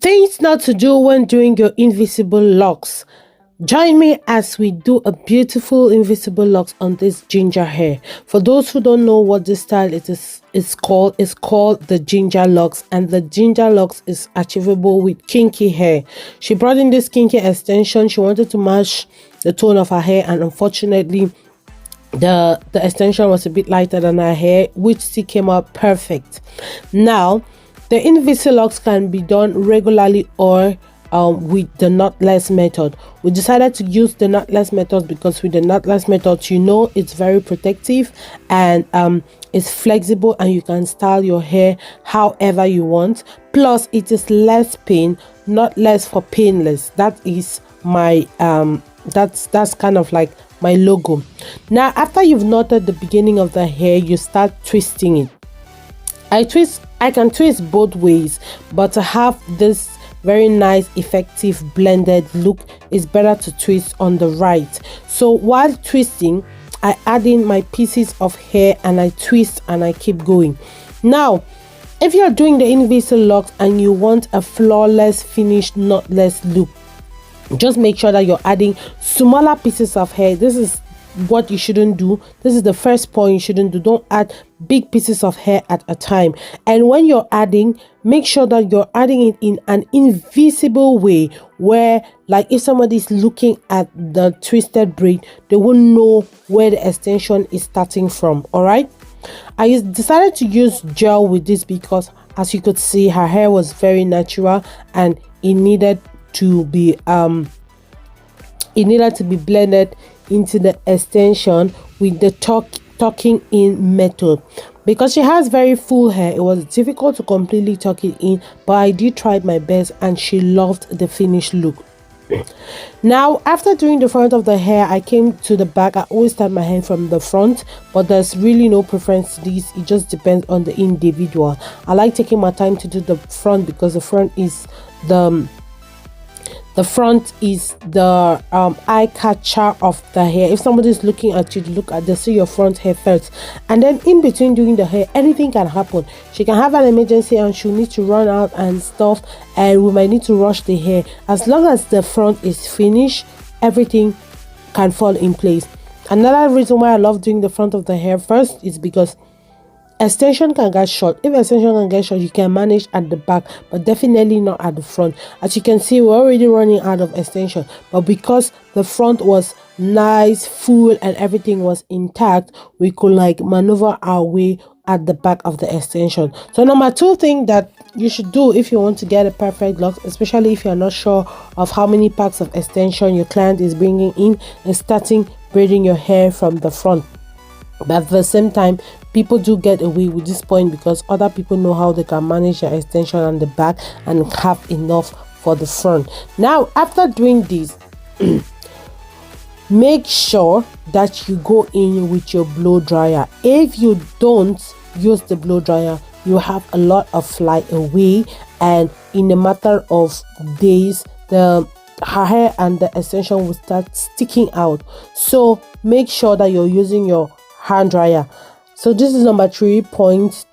Things not to do when doing your invisible locks. Join me as we do a beautiful invisible locks on this ginger hair. For those who don't know what this style it's called the ginger locks, and the ginger locks is achievable with kinky hair. She brought in this kinky extension. She wanted to match the tone of her hair, and unfortunately the extension was a bit lighter than her hair, which still came out perfect. Now the invisible-locs can be done regularly or with the knotless method. We decided to use the knotless method because with the knotless method, it's very protective and it's flexible, and you can style your hair however you want. Plus it is less pain, not less for painless. That is my that's kind of like my logo. Now after you've knotted the beginning of the hair, you start twisting it. I can twist both ways, but to have this very nice effective blended look, it's better to twist on the right. So while twisting, I add in my pieces of hair and I twist and I keep going. Now if you're doing the invisible locks and you want a flawless finished knotless look, just make sure that you're adding smaller pieces of hair. This is what you shouldn't do. This is the first point you shouldn't do. Don't add big pieces of hair at a time. And when you're adding, make sure that you're adding it in an invisible way, where like if somebody's looking at the twisted braid, they won't know where the extension is starting from. All right, I decided to use gel with this because, as you could see, her hair was very natural and it needed to be blended into the extension with the tucking in method. Because she has very full hair, it was difficult to completely tuck it in, but I did try my best and she loved the finished look. Now after doing the front of the hair, I came to the back. I always start my hair from the front, but there's really no preference to this. It just depends on the individual. I like taking my time to do the front because the front is the eye catcher of the hair. If somebody's looking at you, they see your front hair first, and then in between doing the hair, anything can happen. She can have an emergency and she'll need to run out and stuff, and we might need to rush the hair. As long as the front is finished, everything can fall in place. Another reason why I love doing the front of the hair first is because extension can get short. If extension can get short, you can manage at the back, but definitely not at the front. As you can see, we're already running out of extension, but because the front was nice, full, and everything was intact, we could like maneuver our way at the back of the extension. So number two thing that you should do if you want to get a perfect look, especially if you're not sure of how many packs of extension your client is bringing in, is starting braiding your hair from the front. But at the same time, people do get away with this point because other people know how they can manage their extension on the back and have enough for the front. Now after doing this, make sure that you go in with your blow dryer. If you don't use the blow dryer, you have a lot of fly away, and in a matter of days her hair and the extension will start sticking out. So make sure that you're using your hand dryer. So this is number 3 point.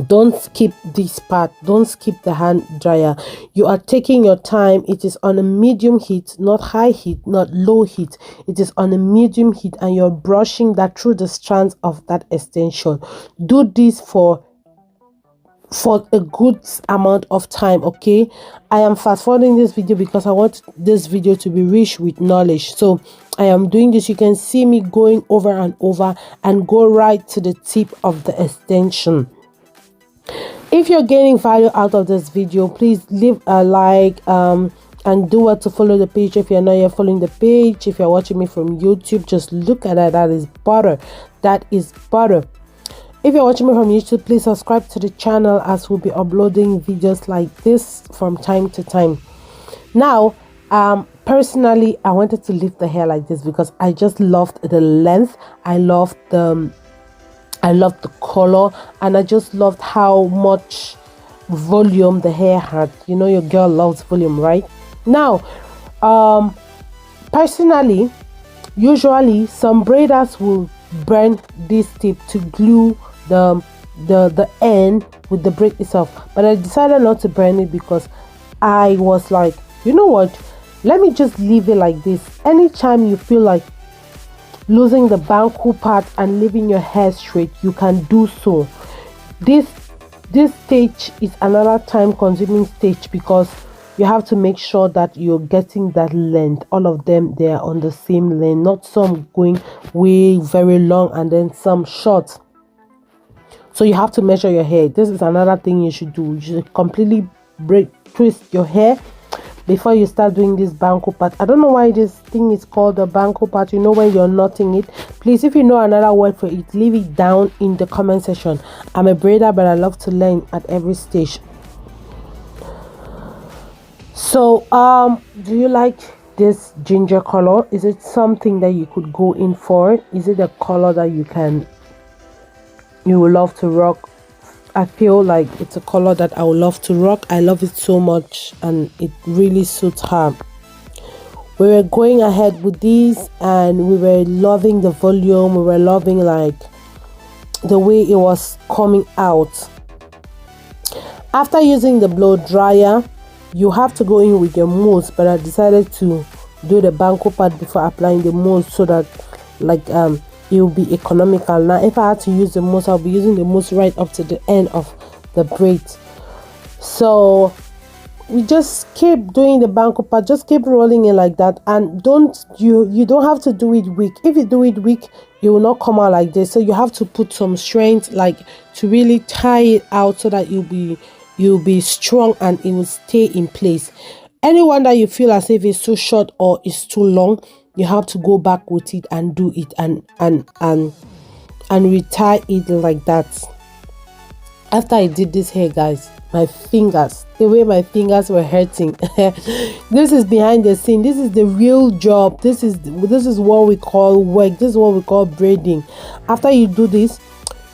Don't skip this part. Don't skip the hand dryer. You are taking your time. It is on a medium heat, not high heat, not low heat. It is on a medium heat, and you're brushing that through the strands of that extension. Do this for a good amount of time. Okay, I am fast forwarding this video because I want this video to be rich with knowledge. So I am doing this. You can see me going over and over and go right to the tip of the extension. If you're getting value out of this video, please leave a like and do what to follow the page. If you're not yet following the page, if you're watching me from YouTube, just look at that. That is butter. That is butter. If you're watching me from YouTube, please subscribe to the channel, as we'll be uploading videos like this from time to time. Now personally, I wanted to leave the hair like this because I just loved the length. I loved the color, and I just loved how much volume the hair had. You know, your girl loves volume, right? Now personally, usually some braiders will burn this tip to glue the end with the braid itself, but I decided not to burn it because I was like, you know what, let me just leave it like this. Anytime you feel like losing the banku part and leaving your hair straight, you can do so. This stage is another time consuming stage because you have to make sure that you're getting that length. All of them, they are on the same length, not some going way very long and then some short. So you have to measure your hair. This is another thing you should do. You should completely twist your hair before you start doing this banku part. I don't know why this thing is called the banku part. You know, when you're knotting it, please, if you know another word for it, leave it down in the comment section. I'm a braider, but I love to learn at every stage. So do you like this ginger color? Is it something that you could go in for? Is it a color that you would love to rock? I feel like it's a color that I would love to rock. I love it so much and it really suits her. We were going ahead with this and we were loving the volume. We were loving like the way it was coming out. After using the blow dryer, you have to go in with your mousse, but I decided to do the banku part before applying the mousse so that like it will be economical. Now if I had to use the mousse, I'll be using the mousse right up to the end of the braid. So we just keep doing the banku part, just keep rolling it like that, and you don't have to do it weak. If you do it weak, you will not come out like this. So you have to put some strength, like to really tie it out so that you'll be strong and it will stay in place. Anyone that you feel as if it's too short or it's too long, you have to go back with it and do it and retie it like that. After I did this hair, guys, my fingers, the way my fingers were hurting. This is behind the scene. This is the real job. This is what we call work. This is what we call braiding. After you do this,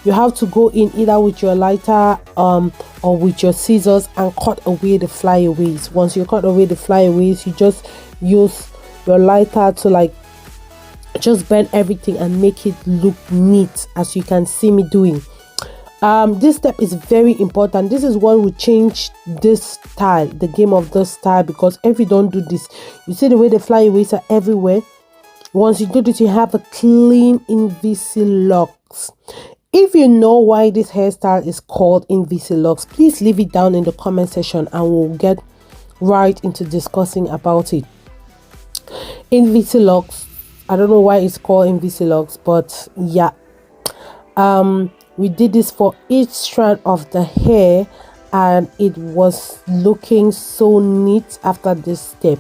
you have to go in either with your lighter or with your scissors and cut away the flyaways. Once you cut away the flyaways, you just use your lighter to like just bend everything and make it look neat, as you can see me doing. This step is very important. This is what will change this style, the game of this style, because if you don't do this, you see the way the flyaways are everywhere. Once you do this, you have a clean invisible-locs. If you know why this hairstyle is called invisible-locs, please leave it down in the comment section and we'll get right into discussing about it. Invisible-locs, I don't know why it's called invisible-locs, but yeah, we did this for each strand of the hair and it was looking so neat after this step.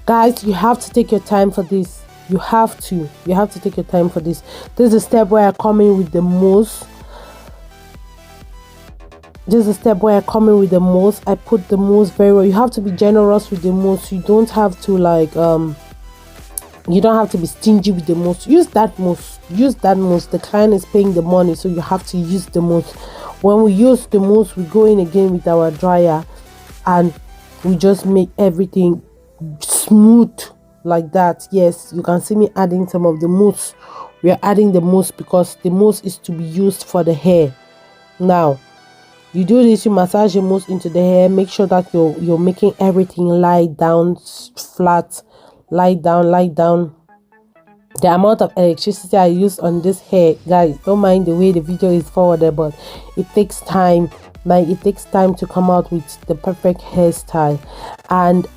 Guys, you have to take your time for this. You have to take your time for this. This is a step where I come in with the mousse. This is a step where I come in with the mousse. I put the mousse very well. You have to be generous with the mousse. You don't have to like you don't have to be stingy with the mousse. Use that mousse. The client is paying the money, so you have to use the mousse. When we use the mousse, we go in again with our dryer and we just make everything smooth like that. Yes, you can see me adding some of the mousse. We are adding the mousse because the mousse is to be used for the hair. Now you do this, you massage the mousse into the hair. Make sure that you're making everything lie down flat. Lie down. The amount of electricity I use on this hair, guys, don't mind the way the video is forwarded, but it takes time. Like, it takes time to come out with the perfect hairstyle. And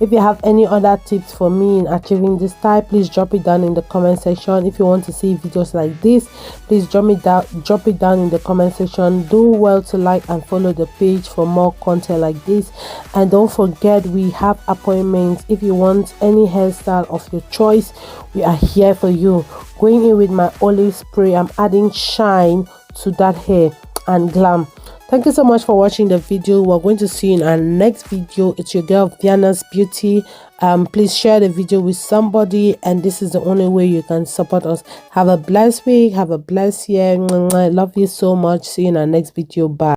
if you have any other tips for me in achieving this style, please drop it down in the comment section. If you want to see videos like this, please drop it down in the comment section. Do well to like and follow the page for more content like this. And don't forget, we have appointments. If you want any hairstyle of your choice, we are here for you. Going in with my olive spray, I'm adding shine to that hair and glam. Thank you so much for watching the video. We're going to see you in our next video. It's your girl Viana's Beauty. Please share the video with somebody, and this is the only way you can support us. Have a blessed week. Have a blessed year. I love you so much. See you in our next video. Bye.